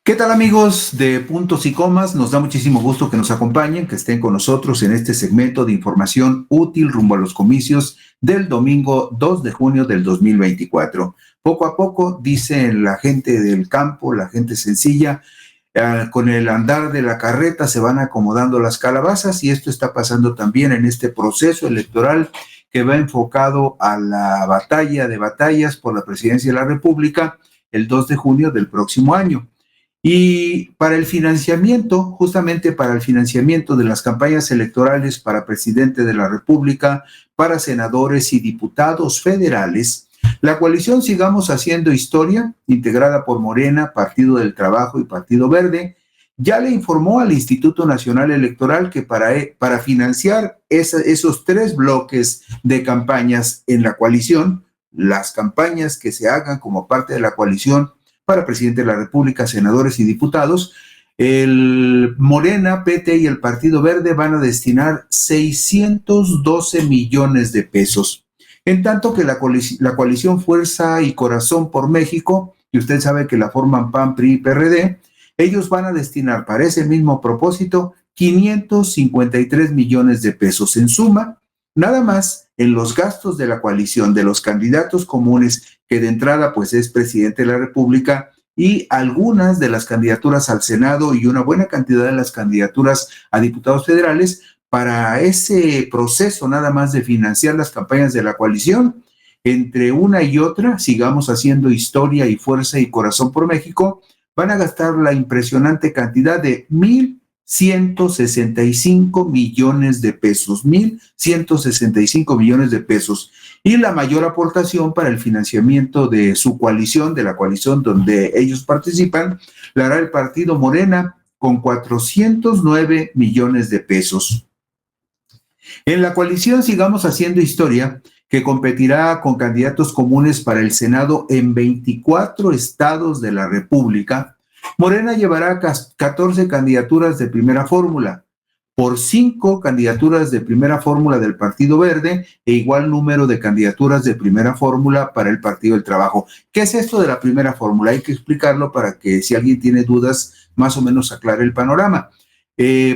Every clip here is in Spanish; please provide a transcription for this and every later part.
¿Qué tal amigos de Puntos y Comas? Nos da muchísimo gusto que nos acompañen, que estén con nosotros en este segmento de información útil rumbo a los comicios del domingo 2 de junio del 2024. Poco a poco, dicen la gente del campo, la gente sencilla, con el andar de la carreta se van acomodando las calabazas y esto está pasando también en este proceso electoral que va enfocado a la batalla de batallas por la presidencia de la República el 2 de junio del próximo año. Y para el financiamiento, justamente para el financiamiento de las campañas electorales para presidente de la República, para senadores y diputados federales, la coalición Sigamos Haciendo Historia, integrada por Morena, Partido del Trabajo y Partido Verde, ya le informó al Instituto Nacional Electoral que para financiar esos tres bloques de campañas en la coalición, las campañas que se hagan como parte de la coalición para presidente de la República, senadores y diputados, el Morena, PT y el Partido Verde van a destinar 612 millones de pesos. En tanto que la coalición Fuerza y Corazón por México, y usted sabe que la forman PAN, PRI y PRD, ellos van a destinar para ese mismo propósito 553 millones de pesos. En suma, nada más en los gastos de la coalición de los candidatos comunes, que de entrada pues es presidente de la República, y algunas de las candidaturas al Senado y una buena cantidad de las candidaturas a diputados federales, para ese proceso nada más de financiar las campañas de la coalición, entre una y otra, Sigamos Haciendo Historia y Fuerza y Corazón por México, van a gastar la impresionante cantidad de 1,165 millones de pesos, 1,165 millones de pesos. Y la mayor aportación para el financiamiento de su coalición, de la coalición donde ellos participan, la hará el partido Morena con 409 millones de pesos. En la coalición Sigamos Haciendo Historia, que competirá con candidatos comunes para el Senado en 24 estados de la República, Morena llevará 14 candidaturas de primera fórmula, por 5 candidaturas de primera fórmula del Partido Verde e igual número de candidaturas de primera fórmula para el Partido del Trabajo. ¿Qué es esto de la primera fórmula? Hay que explicarlo para que si alguien tiene dudas, más o menos aclare el panorama.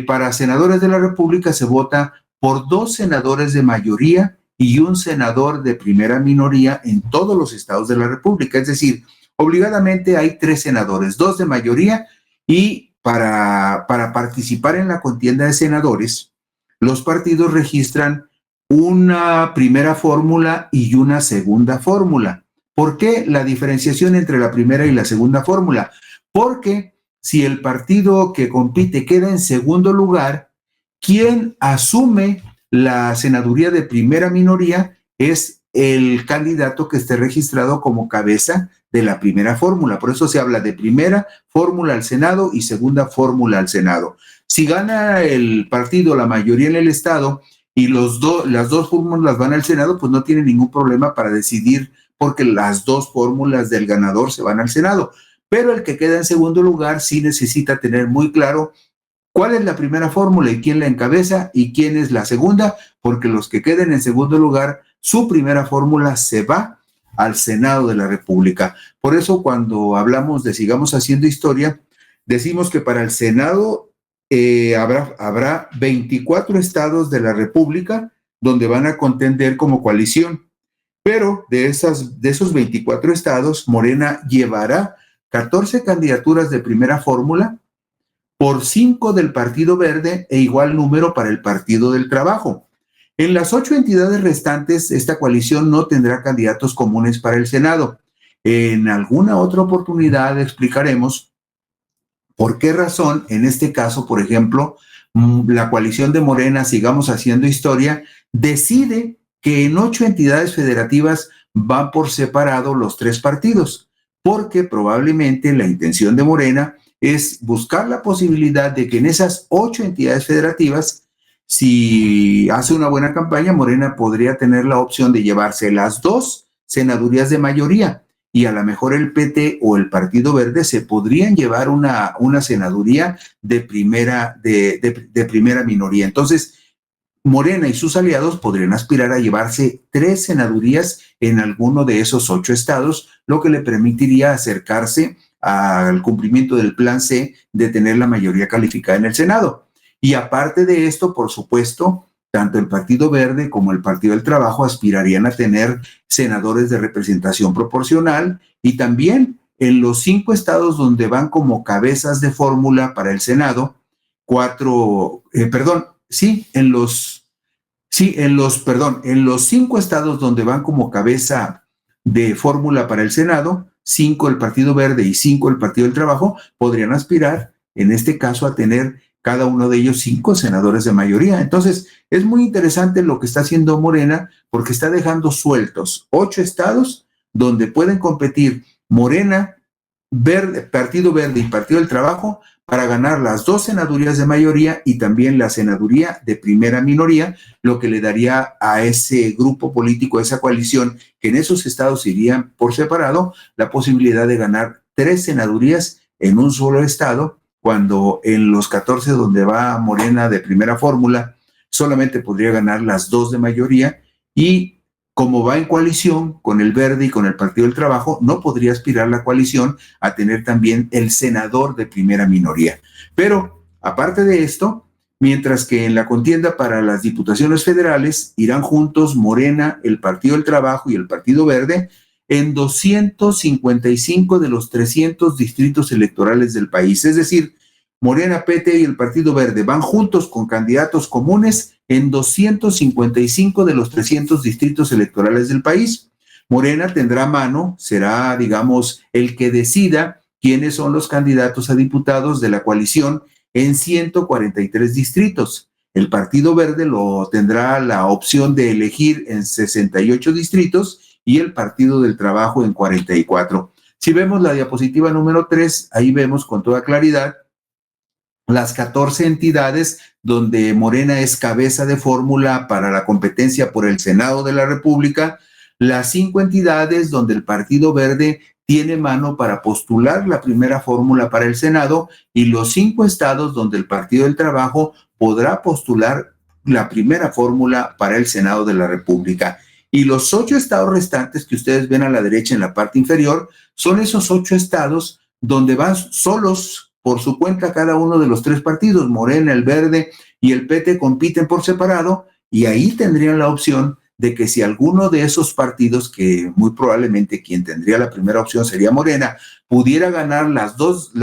Para senadores de la República se vota por 2 senadores de mayoría y un senador de primera minoría en todos los estados de la República. Es decir, obligadamente hay 3 senadores, 2 de mayoría, y para participar en la contienda de senadores, los partidos registran una primera fórmula y una segunda fórmula. ¿Por qué la diferenciación entre la primera y la segunda fórmula? Porque si el partido que compite queda en segundo lugar, quien asume la senaduría de primera minoría es el candidato que esté registrado como cabeza de la primera fórmula. Por eso se habla de primera fórmula al Senado y segunda fórmula al Senado. Si gana el partido la mayoría en el estado y las dos fórmulas van al Senado, pues no tiene ningún problema para decidir, porque las 2 fórmulas del ganador se van al Senado. Pero el que queda en segundo lugar sí necesita tener muy claro cuál es la primera fórmula y quién la encabeza y quién es la segunda, porque los que queden en segundo lugar, su primera fórmula se va al Senado de la República. Por eso cuando hablamos de Sigamos Haciendo Historia, decimos que para el Senado habrá 24 estados de la República donde van a contender como coalición, pero de esos 24 estados, Morena llevará 14 candidaturas de primera fórmula, por 5 del Partido Verde e igual número para el Partido del Trabajo. En las 8 entidades restantes, esta coalición no tendrá candidatos comunes para el Senado. En alguna otra oportunidad explicaremos por qué razón, en este caso, por ejemplo, la coalición de Morena, Sigamos Haciendo Historia, decide que en 8 entidades federativas van por separado los 3 partidos, porque probablemente la intención de Morena es buscar la posibilidad de que en esas 8 entidades federativas, si hace una buena campaña, Morena podría tener la opción de llevarse las 2 senadurías de mayoría, y a lo mejor el PT o el Partido Verde se podrían llevar una senaduría de primera minoría. Entonces, Morena y sus aliados podrían aspirar a llevarse 3 senadurías en alguno de esos 8 estados, lo que le permitiría acercarse al cumplimiento del plan C de tener la mayoría calificada en el Senado. Y aparte de esto, por supuesto, tanto el Partido Verde como el Partido del Trabajo aspirarían a tener senadores de representación proporcional, y también en los 5 estados donde van como cabezas de fórmula para el Senado, en los 5 estados donde van como cabeza de fórmula para el Senado, 5 el Partido Verde y 5 el Partido del Trabajo, podrían aspirar, en este caso, a tener cada uno de ellos 5 senadores de mayoría. Entonces, es muy interesante lo que está haciendo Morena, porque está dejando sueltos 8 estados donde pueden competir Morena, Partido Verde y Partido del Trabajo para ganar las 2 senadurías de mayoría y también la senaduría de primera minoría, lo que le daría a ese grupo político, a esa coalición, que en esos estados irían por separado, la posibilidad de ganar 3 senadurías en un solo estado, cuando en los 14 donde va Morena de primera fórmula, solamente podría ganar las 2 de mayoría, y como va en coalición con el Verde y con el Partido del Trabajo, no podría aspirar la coalición a tener también el senador de primera minoría. Pero, aparte de esto, mientras que en la contienda para las diputaciones federales irán juntos Morena, el Partido del Trabajo y el Partido Verde en 255 de los 300 distritos electorales del país. Es decir, Morena, PT y el Partido Verde van juntos con candidatos comunes en 255 de los 300 distritos electorales del país. Morena tendrá mano, será, digamos, el que decida quiénes son los candidatos a diputados de la coalición en 143 distritos. El Partido Verde lo tendrá la opción de elegir en 68 distritos y el Partido del Trabajo en 44. Si vemos la diapositiva número 3, ahí vemos con toda claridad las 14 entidades donde Morena es cabeza de fórmula para la competencia por el Senado de la República, las 5 entidades donde el Partido Verde tiene mano para postular la primera fórmula para el Senado, y los 5 estados donde el Partido del Trabajo podrá postular la primera fórmula para el Senado de la República. Y los 8 estados restantes que ustedes ven a la derecha en la parte inferior son esos 8 estados donde van solos por su cuenta cada uno de los 3 partidos. Morena, el Verde y el PT compiten por separado, y ahí tendrían la opción de que si alguno de esos partidos, que muy probablemente quien tendría la primera opción sería Morena, pudiera ganar las dos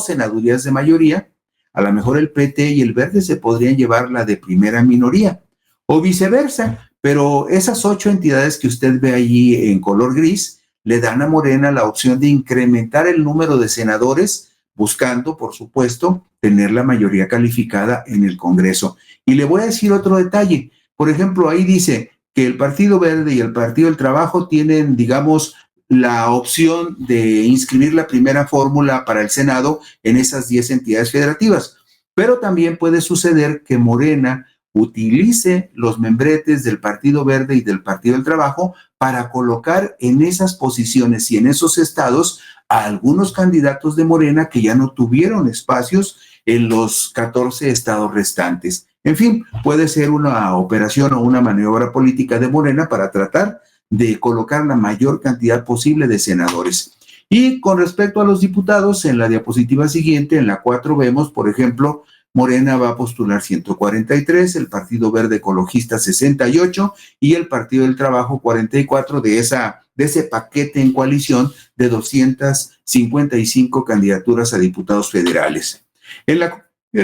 senadurías de mayoría, a lo mejor el PT y el Verde se podrían llevar la de primera minoría, o viceversa. Pero esas 8 entidades que usted ve allí en color gris le dan a Morena la opción de incrementar el número de senadores, buscando, por supuesto, tener la mayoría calificada en el Congreso. Y le voy a decir otro detalle. Por ejemplo, ahí dice que el Partido Verde y el Partido del Trabajo tienen, digamos, la opción de inscribir la primera fórmula para el Senado en esas 10 entidades federativas. Pero también puede suceder que Morena utilice los membretes del Partido Verde y del Partido del Trabajo para colocar en esas posiciones y en esos estados a algunos candidatos de Morena que ya no tuvieron espacios en los 14 estados restantes. En fin, puede ser una operación o una maniobra política de Morena para tratar de colocar la mayor cantidad posible de senadores. Y con respecto a los diputados, en la diapositiva siguiente, en la 4, vemos, por ejemplo, Morena va a postular 143, el Partido Verde Ecologista 68 y el Partido del Trabajo 44 de ese paquete en coalición de 255 candidaturas a diputados federales. En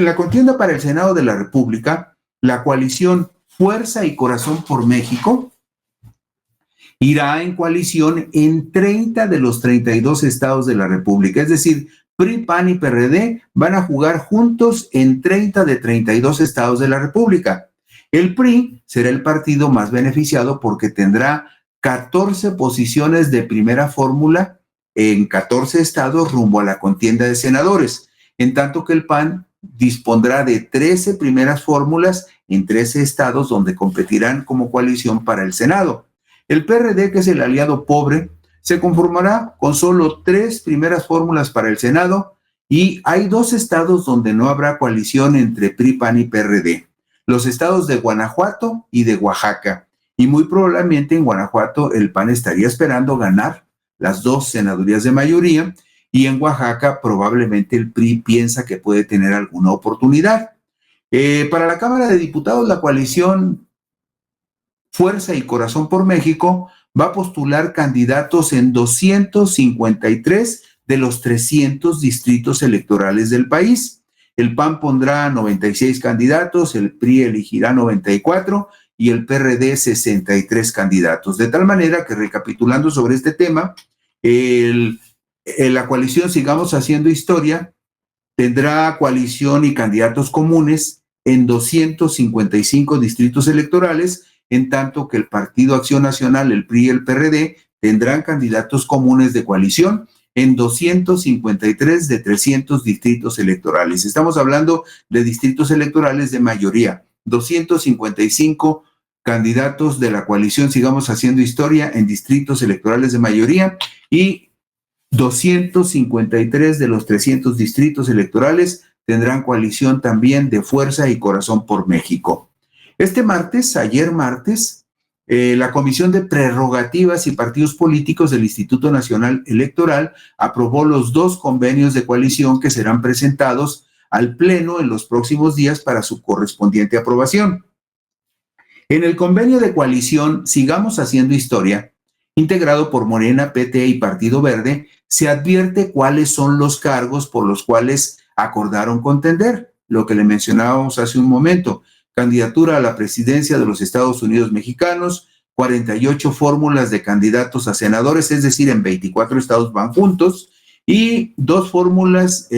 la contienda para el Senado de la República, la coalición Fuerza y Corazón por México irá en coalición en 30 de los 32 estados de la República, es decir, PRI, PAN y PRD van a jugar juntos en 30 de 32 estados de la República. El PRI será el partido más beneficiado porque tendrá 14 posiciones de primera fórmula en 14 estados rumbo a la contienda de senadores, en tanto que el PAN dispondrá de 13 primeras fórmulas en 13 estados donde competirán como coalición para el Senado. El PRD, que es el aliado pobre, se conformará con solo 3 primeras fórmulas para el Senado, y hay 2 estados donde no habrá coalición entre PRI, PAN y PRD, los estados de Guanajuato y de Oaxaca, y muy probablemente en Guanajuato el PAN estaría esperando ganar las 2 senadurías de mayoría, y en Oaxaca probablemente el PRI piensa que puede tener alguna oportunidad. Para la Cámara de Diputados, la coalición Fuerza y Corazón por México va a postular candidatos en 253 de los 300 distritos electorales del país. El PAN pondrá 96 candidatos, el PRI elegirá 94 y el PRD 63 candidatos. De tal manera que, recapitulando sobre este tema, la coalición Sigamos Haciendo Historia tendrá coalición y candidatos comunes en 255 distritos electorales, en tanto que el Partido Acción Nacional, el PRI y el PRD tendrán candidatos comunes de coalición en 253 de 300 distritos electorales. Estamos hablando de distritos electorales de mayoría, 255 candidatos de la coalición Sigamos Haciendo Historia en distritos electorales de mayoría y 253 de los 300 distritos electorales tendrán coalición también de Fuerza y Corazón por México. Ayer martes, la Comisión de Prerrogativas y Partidos Políticos del Instituto Nacional Electoral aprobó los 2 convenios de coalición que serán presentados al Pleno en los próximos días para su correspondiente aprobación. En el convenio de coalición Sigamos Haciendo Historia, integrado por Morena, PT y Partido Verde, se advierte cuáles son los cargos por los cuales acordaron contender, lo que le mencionábamos hace un momento: candidatura a la presidencia de los Estados Unidos mexicanos, 48 fórmulas de candidatos a senadores, es decir, en 24 estados van juntos, y 2 fórmulas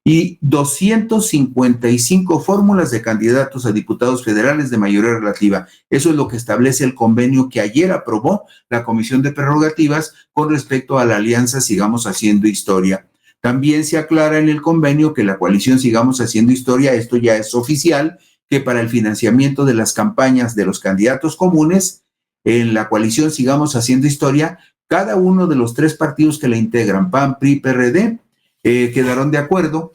y 255 fórmulas de candidatos a diputados federales de mayoría relativa. Eso es lo que establece el convenio que ayer aprobó la Comisión de Prerrogativas con respecto a la alianza Sigamos Haciendo Historia. También se aclara en el convenio que la coalición Sigamos Haciendo Historia, esto ya es oficial, que para el financiamiento de las campañas de los candidatos comunes, en la coalición Sigamos Haciendo Historia, cada uno de los 3 partidos que la integran, PAN, PRI, PRD, quedaron de acuerdo,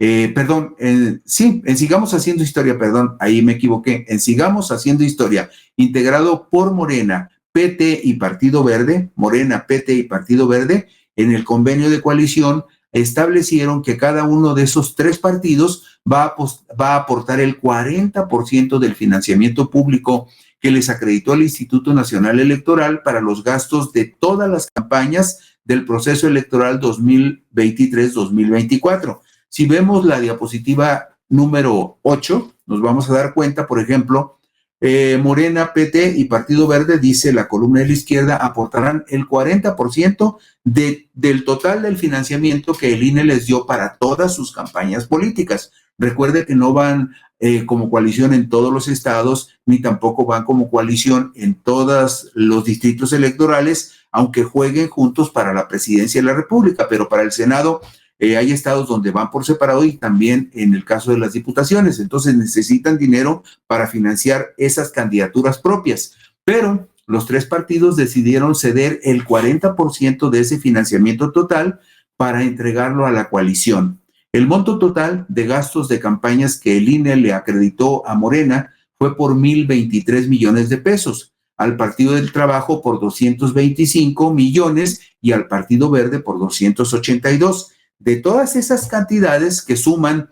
en Sigamos Haciendo Historia, ahí me equivoqué, en Sigamos Haciendo Historia, integrado por Morena, PT y Partido Verde, en el convenio de coalición establecieron que cada uno de esos 3 partidos va a aportar el 40% del financiamiento público que les acreditó el Instituto Nacional Electoral para los gastos de todas las campañas del proceso electoral 2023-2024. Si vemos la diapositiva número 8, nos vamos a dar cuenta, por ejemplo, Morena, PT y Partido Verde, dice la columna de la izquierda, aportarán el 40% del total del financiamiento que el INE les dio para todas sus campañas políticas. Recuerde que no van como coalición en todos los estados, ni tampoco van como coalición en todos los distritos electorales, aunque jueguen juntos para la presidencia de la República, pero para el Senado hay estados donde van por separado y también en el caso de las diputaciones. Entonces necesitan dinero para financiar esas candidaturas propias. Pero los 3 partidos decidieron ceder el 40% de ese financiamiento total para entregarlo a la coalición. El monto total de gastos de campañas que el INE le acreditó a Morena fue por 1,023 millones de pesos, al Partido del Trabajo por 225 millones y al Partido Verde por 282. De todas esas cantidades que suman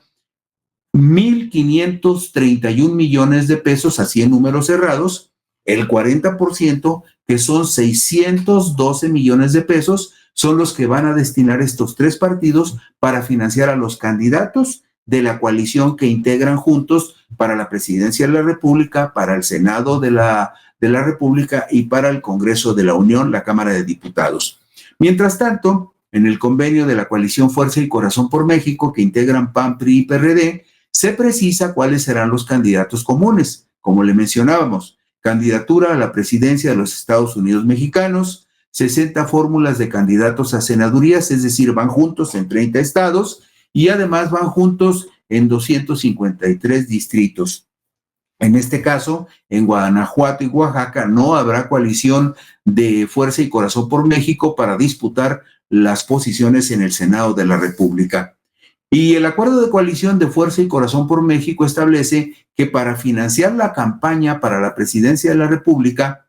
1,531 millones de pesos, así en números cerrados, el 40%, que son 612 millones de pesos, son los que van a destinar estos 3 partidos para financiar a los candidatos de la coalición que integran juntos para la presidencia de la República, para el Senado de la República y para el Congreso de la Unión, la Cámara de Diputados. Mientras tanto, en el convenio de la coalición Fuerza y Corazón por México, que integran PAN, PRI y PRD, se precisa cuáles serán los candidatos comunes. Como le mencionábamos, candidatura a la presidencia de los Estados Unidos mexicanos, 60 fórmulas de candidatos a senadurías, es decir, van juntos en 30 estados y además van juntos en 253 distritos. En este caso, en Guanajuato y Oaxaca no habrá coalición de Fuerza y Corazón por México para disputar las posiciones en el Senado de la República. Y el acuerdo de coalición de Fuerza y Corazón por México establece que para financiar la campaña para la presidencia de la República,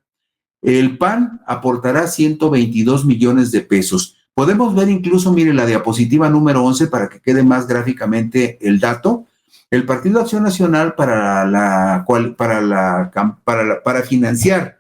el PAN aportará 122 millones de pesos. Podemos ver incluso, mire, la diapositiva número 11 para que quede más gráficamente el dato. El Partido Acción Nacional para financiar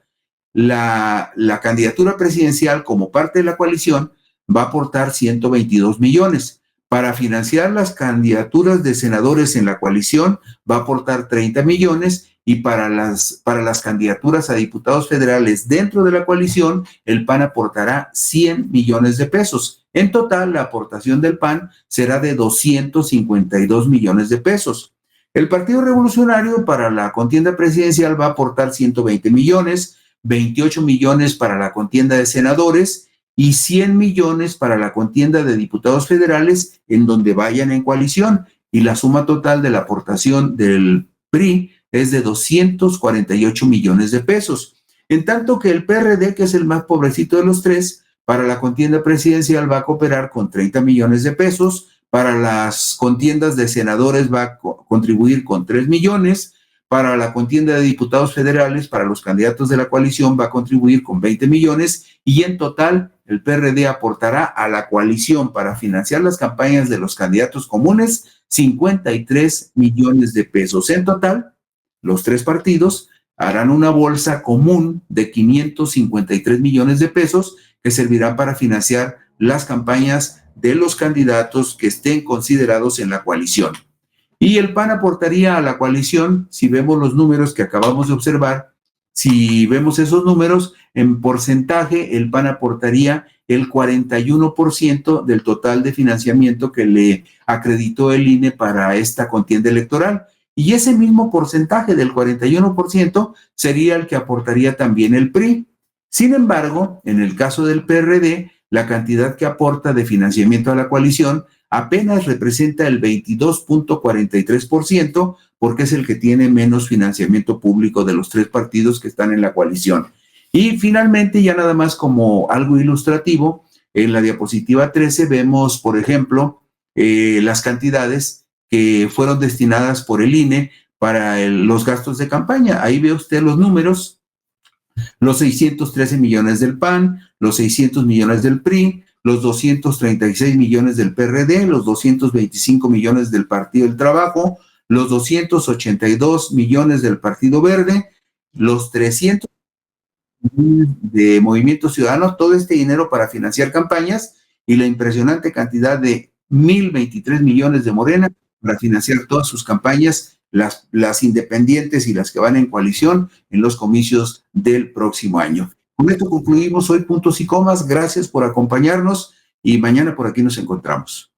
la candidatura presidencial como parte de la coalición va a aportar 122 millones. Para financiar las candidaturas de senadores en la coalición va a aportar 30 millones y para las candidaturas a diputados federales dentro de la coalición, el PAN aportará 100 millones de pesos. En total, la aportación del PAN será de 252 millones de pesos. El Partido Revolucionario para la contienda presidencial va a aportar 120 millones, 28 millones para la contienda de senadores y 100 millones para la contienda de diputados federales en donde vayan en coalición. Y la suma total de la aportación del PRI es de 248 millones de pesos. En tanto que el PRD, que es el más pobrecito de los tres, para la contienda presidencial va a cooperar con 30 millones de pesos, para las contiendas de senadores va a contribuir con 3 millones, para la contienda de diputados federales, para los candidatos de la coalición va a contribuir con 20 millones y en total el PRD aportará a la coalición para financiar las campañas de los candidatos comunes 53 millones de pesos. En total, los tres partidos harán una bolsa común de 553 millones de pesos que servirán para financiar las campañas de los candidatos que estén considerados en la coalición. Y el PAN aportaría a la coalición, si vemos los números que acabamos de observar, si vemos esos números, en porcentaje, el PAN aportaría el 41% del total de financiamiento que le acreditó el INE para esta contienda electoral. Y ese mismo porcentaje del 41% sería el que aportaría también el PRI. Sin embargo, en el caso del PRD, la cantidad que aporta de financiamiento a la coalición apenas representa el 22.43% porque es el que tiene menos financiamiento público de los tres partidos que están en la coalición. Y finalmente, ya nada más como algo ilustrativo, en la diapositiva 13 vemos, por ejemplo, las cantidades que fueron destinadas por el INE para los gastos de campaña. Ahí ve usted los números, los 613 millones del PAN, los 600 millones del PRI, los 236 millones del PRD, los 225 millones del Partido del Trabajo, los 282 millones del Partido Verde, los 300 de Movimiento Ciudadano, todo este dinero para financiar campañas y la impresionante cantidad de 1,023 millones de Morena para financiar todas sus campañas, las independientes y las que van en coalición en los comicios del próximo año. Con esto concluimos hoy Puntos y Comas. Gracias por acompañarnos y mañana por aquí nos encontramos.